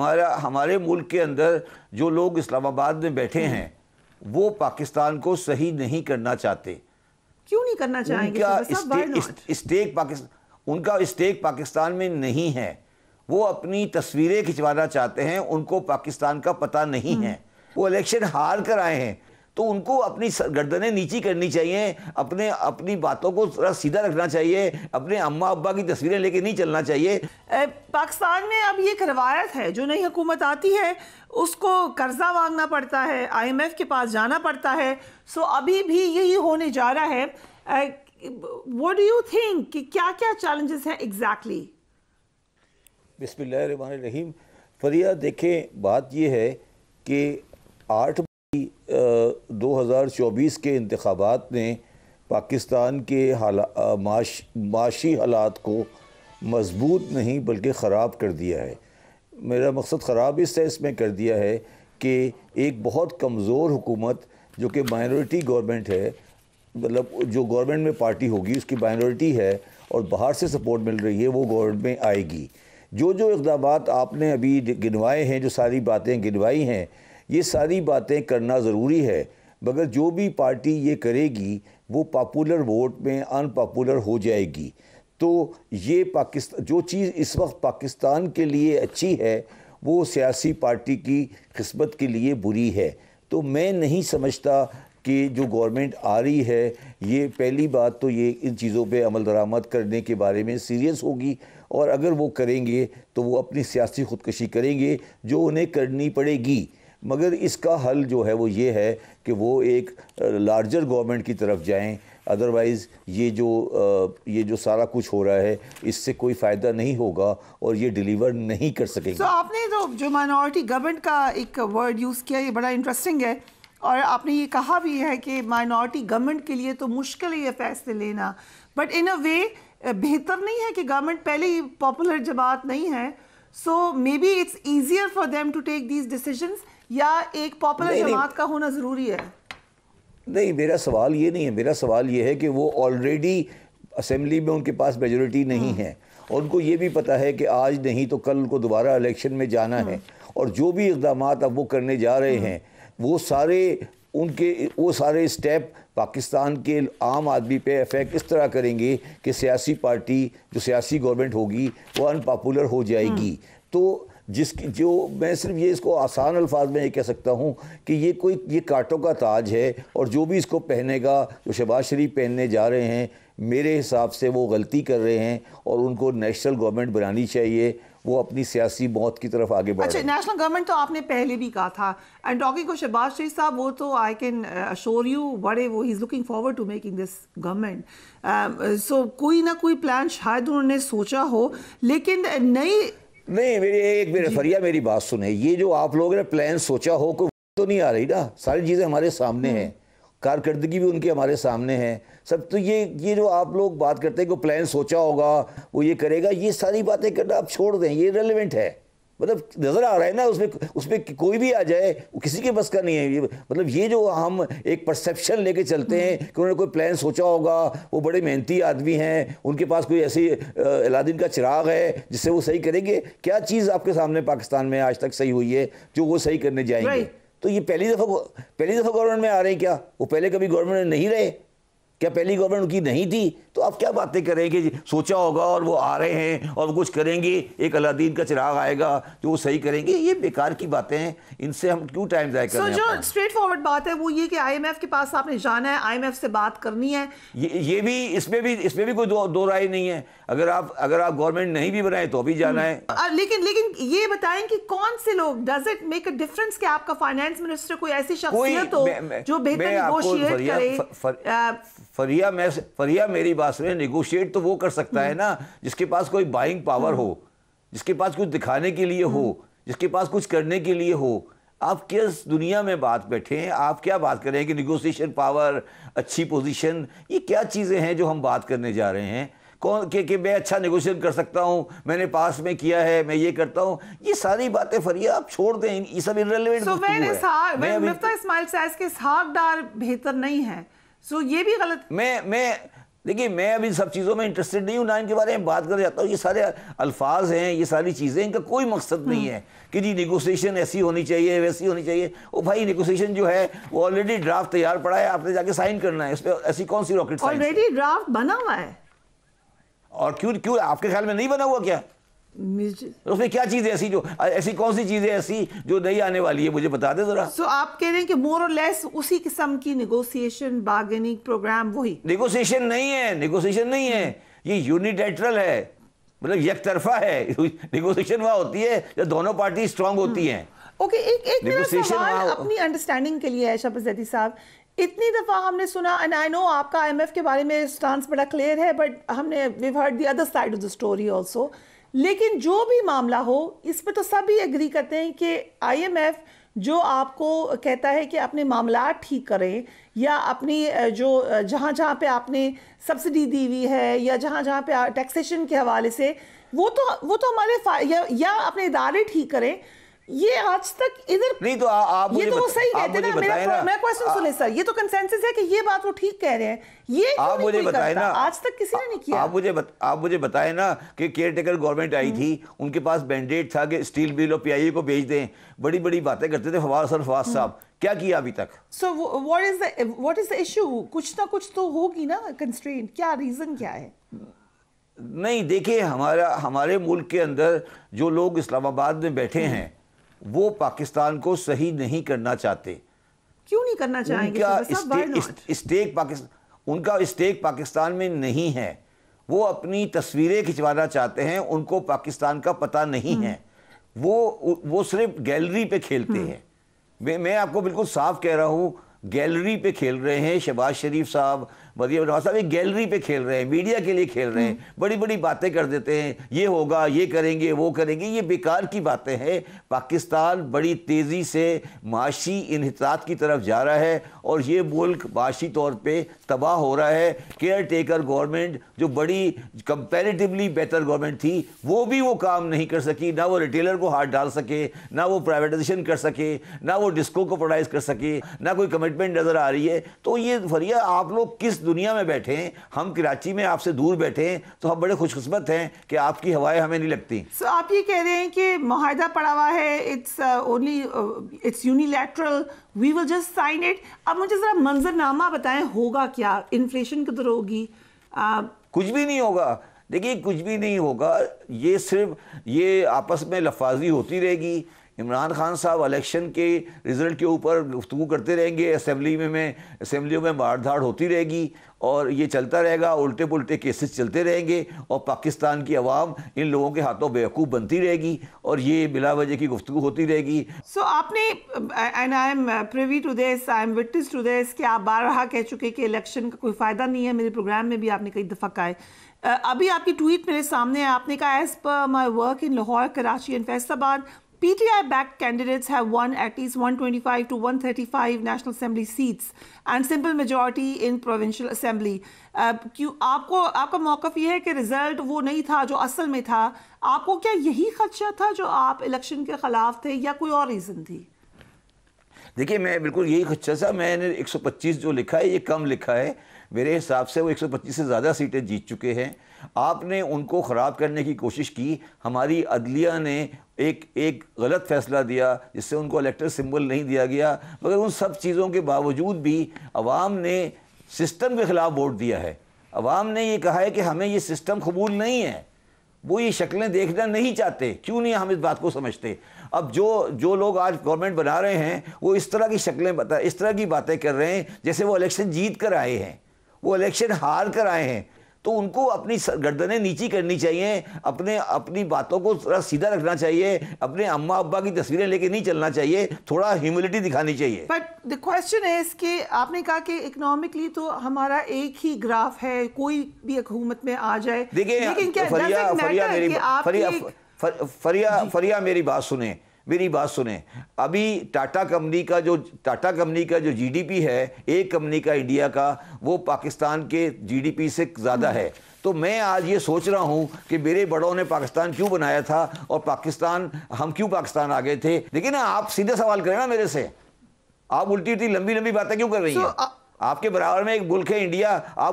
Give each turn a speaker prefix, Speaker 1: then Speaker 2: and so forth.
Speaker 1: हमारे मुल्क के अंदर जो लोग इस्लामाबाद में बैठे हैं वो पाकिस्तान को सही नहीं करना चाहते।
Speaker 2: क्यों नहीं करना चाहेंगे?
Speaker 1: उनका स्टेक पाकिस्तान में नहीं है। वो अपनी तस्वीरें खिंचवाना चाहते हैं, उनको पाकिस्तान का पता नहीं है। वो इलेक्शन हार कर आए हैं तो उनको अपनी गर्दनें नीची करनी चाहिए, अपनी बातों को थोड़ा सीधा रखना चाहिए, अपने अम्मा अब्बा की तस्वीरें लेके नहीं चलना चाहिए।
Speaker 2: पाकिस्तान में अब ये एक रवायत है, जो नई हुकूमत आती है उसको कर्जा मांगना पड़ता है, IMF के पास जाना पड़ता है। सो अभी भी यही होने जा रहा है। व्हाट डू यू थिंक कि क्या क्या चैलेंजेस हैं एग्जैक्टली?
Speaker 1: बिस्मिल्लाहिर्रहमानिर्रहीम। फरिया देखें, बात ये है कि 8 2024 के इंतखाबात ने पाकिस्तान के माशी हालात को मजबूत नहीं बल्कि ख़राब कर दिया है। मेरा मकसद ख़राब इस सेंस में कर दिया है कि एक बहुत कमज़ोर हुकूमत जो कि माइनॉरिटी गवर्नमेंट है, मतलब जो गवर्नमेंट में पार्टी होगी उसकी माइनॉरिटी है और बाहर से सपोर्ट मिल रही है, वो गवर्नमेंट में आएगी। जो जो इक़दामात आपने अभी गिनवाए हैं, जो सारी बातें गिनवाई हैं, ये सारी बातें करना ज़रूरी है, मगर जो भी पार्टी ये करेगी वो पॉपुलर वोट में अनपॉपुलर हो जाएगी। तो ये पाकिस्तान, जो चीज़ इस वक्त पाकिस्तान के लिए अच्छी है वो सियासी पार्टी की किस्मत के लिए बुरी है। तो मैं नहीं समझता कि जो गवर्नमेंट आ रही है, ये पहली बात तो ये इन चीज़ों पे अमल दरामद करने के बारे में सीरियस होगी, और अगर वो करेंगे तो वो अपनी सियासी ख़ुदकशी करेंगे जो उन्हें करनी पड़ेगी। मगर इसका हल जो है वो ये है कि वो एक लार्जर गवर्नमेंट की तरफ जाएं, अदरवाइज़ ये जो सारा कुछ हो रहा है इससे कोई फ़ायदा नहीं होगा और ये डिलीवर नहीं कर सकेंगे।
Speaker 2: तो आपने जो माइनॉरिटी गवर्नमेंट का एक वर्ड यूज़ किया, ये बड़ा इंटरेस्टिंग है, और आपने ये कहा भी है कि माइनॉरिटी गवर्नमेंट के लिए तो मुश्किल है ये फैसले लेना, बट इन अ वे बेहतर नहीं है कि गवर्नमेंट पहले ही पॉपुलर जमात नहीं है, so maybe it's easier for them to take these decisions, या एक पॉपुलर जमात का होना ज़रूरी है?
Speaker 1: नहीं, मेरा सवाल ये नहीं है। मेरा सवाल ये है कि वो ऑलरेडी असेंबली में उनके पास मेजॉरिटी नहीं है और उनको ये भी पता है कि आज नहीं तो कल उनको दोबारा इलेक्शन में जाना है, और जो भी इक़दामात अब वो करने जा रहे हैं वो सारे स्टेप पाकिस्तान के आम आदमी पे इफ़ेक्ट इस तरह करेंगे कि सियासी पार्टी, जो सियासी गवर्नमेंट होगी, वो अनपॉपुलर हो जाएगी। तो मैं सिर्फ ये इसको आसान अल्फाज में ये कह सकता हूँ कि ये कांटों का ताज है, और जो भी इसको पहनेगा, जो शहबाज शरीफ पहनने जा रहे हैं, मेरे हिसाब से वो गलती कर रहे हैं और उनको नेशनल गवर्नमेंट बनानी चाहिए। वो अपनी सियासी मौत की तरफ आगे बढ़ रहे हैं।
Speaker 2: नेशनल गवर्नमेंट तो आपने पहले भी कहा था, एंड टॉकिंग को शहबाज शरीफ साहब, वो तो आई कैन अश्योर यू वो he is looking forward to making this government. So कोई ना कोई प्लान शायद उन्होंने सोचा हो, लेकिन
Speaker 1: मेरे फरिया मेरी बात सुने, ये जो आप लोगों ने प्लान सोचा हो कोई तो नहीं आ रही ना, सारी चीज़ें हमारे सामने हैं, कारकर्दगी भी उनकी हमारे सामने है सब। तो ये जो आप लोग बात करते हैं कि प्लान सोचा होगा, वो ये करेगा, ये सारी बातें करना आप छोड़ दें, ये रेलेवेंट है। मतलब नज़र आ रहा है ना, उसमें कोई भी आ जाए, किसी के बस का नहीं है। मतलब ये जो हम एक परसेप्शन लेके चलते हैं कि उन्होंने कोई प्लान सोचा होगा, वो बड़े मेहनती आदमी हैं, उनके पास कोई ऐसी अलादीन का चिराग है जिससे वो सही करेंगे। क्या चीज़ आपके सामने पाकिस्तान में आज तक सही हुई है जो वो सही करने जाएंगे? तो ये पहली दफ़ा गवर्नमेंट में आ रहे हैं क्या? वो पहले कभी गवर्नमेंट में नहीं रहे क्या? पहली गवर्नमेंट उनकी नहीं थी? तो आप क्या बातें करेंगे? सोचा होगा और वो आ रहे हैं और वो कुछ करेंगे, एक अलादीन का चिराग आएगा जो वो सही करेंगे। ये बेकार की बातें हैं, इनसे हम क्यों टाइम ज़ाया कर रहे हैं?
Speaker 2: जो स्ट्रेट फॉरवर्ड बात है वो ये कि IMF के पास आपने जाना है, IMF से बात करनी है।
Speaker 1: ये भी इसमें भी कोई दो राय नहीं है। अगर आप गवर्नमेंट नहीं भी बनाए तो भी जाना है।
Speaker 2: लेकिन ये बताएं कि कौन से लोग, does it make a difference कि आपका फाइनेंस मिनिस्टर कोई ऐसी शख्सियत हो जो बेहतर नेगोशिएट करे?
Speaker 1: फरिया मेरी बात सुने, नेगोशिएट तो वो कर सकता है ना जिसके पास कोई बाइंग पावर हो, जिसके पास कुछ दिखाने के लिए हो, जिसके पास कुछ करने के लिए हो। आप किस दुनिया में बात बैठे हैं? आप क्या बात कर रहे हैं कि नेगोशिएशन पावर, अच्छी पोजीशन, ये क्या चीज़ें हैं जो हम बात करने जा रहे हैं? कौन कि मैं अच्छा नेगोशिएट कर सकता हूँ, मैंने पास में किया है, मैं ये करता हूँ, ये सारी बातें फरिया आप छोड़ दें, ये सब इररिलेवेंट है।
Speaker 2: मिफ्ता इस्माइल साहब के इसहाक डार बेहतर नहीं है, सो ये भी गलत।
Speaker 1: देखिए, मैं अभी सब चीज़ों में इंटरेस्टेड नहीं हूँ, ना इनके बारे में बात करना चाहता हूँ। ये सारे अल्फाज हैं, ये सारी चीज़ें, इनका कोई मकसद नहीं है कि जी नेगोशिएशन ऐसी होनी चाहिए, वैसी होनी चाहिए। ओ भाई, नेगोशिएशन जो है वो ऑलरेडी ड्राफ्ट तैयार पड़ा है, आपने जाके साइन करना है। इस पर ऐसी कौन सी रॉकेट साइंस है?
Speaker 2: ऑलरेडी ड्राफ्ट बना हुआ है।
Speaker 1: और क्यों आपके ख्याल में नहीं बना हुआ क्या? उसमें क्या चीज़ है ऐसी, जो ऐसी कौन सी चीज़ है ऐसी जो नहीं आने वाली है, मुझे बता दे जरा।
Speaker 2: सो आप कह रहे हैं कि मोर और लेस उसी किस्म की नेगोशिएशन बार्गेनिंग प्रोग्राम वही? नेगोशिएशन
Speaker 1: नहीं है, नेगोशिएशन नहीं है, ये यूनिलैटरल है, मतलब एक तरफा है। नेगोशिएशन वहाँ होती है जब दोनों पार्टी स्ट्रांग होती हैं।
Speaker 2: ओके, एक मेरा सवाल अपनी अंडरस्टैंडिंग के लिए है शफकत ज़ैदी साहब। इतनी दफ़ा हमने सुना, एंड आई नो आपका IMF के बारे में स्टांस बड़ा क्लियर है, बट हमने we've heard the other side of the story also. लेकिन जो भी मामला हो, इस पे तो सभी एग्री करते हैं कि IMF जो आपको कहता है कि अपने मामला ठीक करें, या अपनी जो जहाँ पे आपने सब्सिडी दी हुई है, या जहाँ पे टैक्सेशन के हवाले से, वो तो हमारे या अपने इदारे ठीक करें। ये आज तक इधर
Speaker 1: नहीं, तो आप
Speaker 2: ये तो वो सही कहते हैं ना। मेरा क्वेश्चन सुने सर, ये तो कंसेंसस है कि ये बात वो ठीक कह रहे हैं, ये
Speaker 1: आप मुझे बताए ना,
Speaker 2: आज तक किसी ने नहीं किया।
Speaker 1: आप मुझे बताए ना कि केयर टेकर गवर्नमेंट आई थी, उनके पास मैंडेट था कि स्टील मिल और PIA को भेज दें, बड़ी बड़ी बातें करते थे फवाद साहब, क्या किया अभी तक?
Speaker 2: So what is the issue? कुछ ना कुछ तो होगी ना कंस्ट्रेंट, क्या रीजन क्या है?
Speaker 1: नहीं, देखिए, हमारे मुल्क के अंदर जो लोग इस्लामाबाद में बैठे हैं वो पाकिस्तान को सही नहीं करना चाहते।
Speaker 2: क्यों नहीं करना चाहेंगे?
Speaker 1: उनका स्टेक पाकिस्तान में नहीं है। वो अपनी तस्वीरें खिंचवाना चाहते हैं, उनको पाकिस्तान का पता नहीं है। वो सिर्फ गैलरी पे खेलते हैं। मैं आपको बिल्कुल साफ कह रहा हूँ, गैलरी पे खेल रहे हैं। शहबाज शरीफ साहब, मरियम नवाज साहब एक गैलरी पे खेल रहे हैं, मीडिया के लिए खेल रहे हैं, बड़ी बड़ी बातें कर देते हैं, ये होगा, ये करेंगे, वो करेंगे। ये बेकार की बातें हैं। पाकिस्तान बड़ी तेज़ी से माशी इन्हितात की तरफ जा रहा है और ये मुल्क माशी तौर पे तबाह हो रहा है। केयर टेकर गवर्नमेंट जो बड़ी कंपैरेटिवली बेहतर गवर्नमेंट थी, वो भी वो काम नहीं कर सकी। ना वो रिटेलर को हाथ डाल सके, ना वो प्राइवेटाइजेशन कर सके, ना वो डिस्को को प्रोडाइज कर सके, ना कोई कमिटमेंट नज़र आ रही है। तो ये फरिया, आप लोग किस दुनिया में बैठे हैं? हम कराची में आपसे दूर बैठे हैं, तो हम बड़े खुशकिस्मत हैं कि आपकी हवाएं हमें नहीं लगती।
Speaker 2: So, आप ये कह रहे हैं कि मुआहदा पड़ा हुआ है, it's unilateral, we will just sign it. अब मुझे जरा मंजरनामा बताएं, होगा क्या? इन्फ्लेशन किधर होगी?
Speaker 1: कुछ भी नहीं होगा। देखिए, कुछ भी नहीं होगा। ये सिर्फ ये आपस में लफाजी होती रहेगी। इमरान खान साहब इलेक्शन के रिज़ल्ट के ऊपर गुफ्तगू करते रहेंगे, असेंबलियों में मारधाड़ होती रहेगी और ये चलता रहेगा। उल्टे पुल्टे केसेस चलते रहेंगे और पाकिस्तान की आवाम इन लोगों के हाथों बेवकूफ़ बनती रहेगी और ये बिला वजह की गुफ्तगू होती रहेगी।
Speaker 2: सो आपने, and I am privy to this, I am witness to this, कि आप बारहा कह चुके कि इलेक्शन का कोई फ़ायदा नहीं है। मेरे प्रोग्राम में भी आपने कई दफ़ा कहा। अभी आपकी ट्वीट मेरे सामने है, आपने कहा as per my work in Lahore, Karachi and Faisalabad, PTI-backed candidates have won at least 125 to 135 National Assembly seats and simple majority in Provincial Assembly. क्यों आपका मौक़िफ़ ये है कि रिज़ल्ट वो नहीं था जो असल में था? आपको क्या यही खदशा था जो आप इलेक्शन के ख़िलाफ़ थे, या कोई और रीज़न थी?
Speaker 1: देखिए, मैं बिल्कुल यही खदशा था। मैंने 125 जो लिखा है ये कम लिखा है। मेरे हिसाब से वो 125 से ज़्यादा सीटें जीत चुके हैं। आपने उनको ख़राब करने की कोशिश की। हमारी अदलिया ने एक गलत फ़ैसला दिया जिससे उनको इलेक्टर सिंबल नहीं दिया गया, मगर उन सब चीज़ों के बावजूद भी अवाम ने सिस्टम के ख़िलाफ़ वोट दिया है। अवाम ने ये कहा है कि हमें ये सिस्टम कबूल नहीं है, वो ये शक्लें देखना नहीं चाहते। क्यों नहीं हम इस बात को समझते? अब जो लोग आज गवर्नमेंट बना रहे हैं वो इस तरह की शक्लें इस तरह की बातें कर रहे हैं जैसे वो इलेक्शन जीत कर आए हैं, वो इलेक्शन हार कर आए हैं। तो उनको अपनी गर्दनें नीची करनी चाहिए, अपनी बातों को थोड़ा सीधा रखना चाहिए, अपने अम्मा अब्बा की तस्वीरें लेके नहीं चलना चाहिए, थोड़ा ह्यूमिलिटी दिखानी चाहिए।
Speaker 2: बट द क्वेश्चन इज कि आपने कहा कि इकोनॉमिकली तो हमारा एक ही ग्राफ है, कोई भी हुकूमत में आ जाए।
Speaker 1: देखिए, फरिया मेरी बात सुने। अभी टाटा कंपनी का जो GDP है, एक कंपनी का इंडिया का, वो पाकिस्तान के GDP से ज़्यादा है। तो मैं आज ये सोच रहा हूँ कि मेरे बड़ों ने पाकिस्तान क्यों बनाया था और हम क्यों पाकिस्तान आ गए थे। देखिए ना, आप सीधे सवाल करें ना मेरे से, आप उल्टी लंबी बातें क्यों कर रही हैं? आपके बराबर में एक मुल्क है इंडिया, आप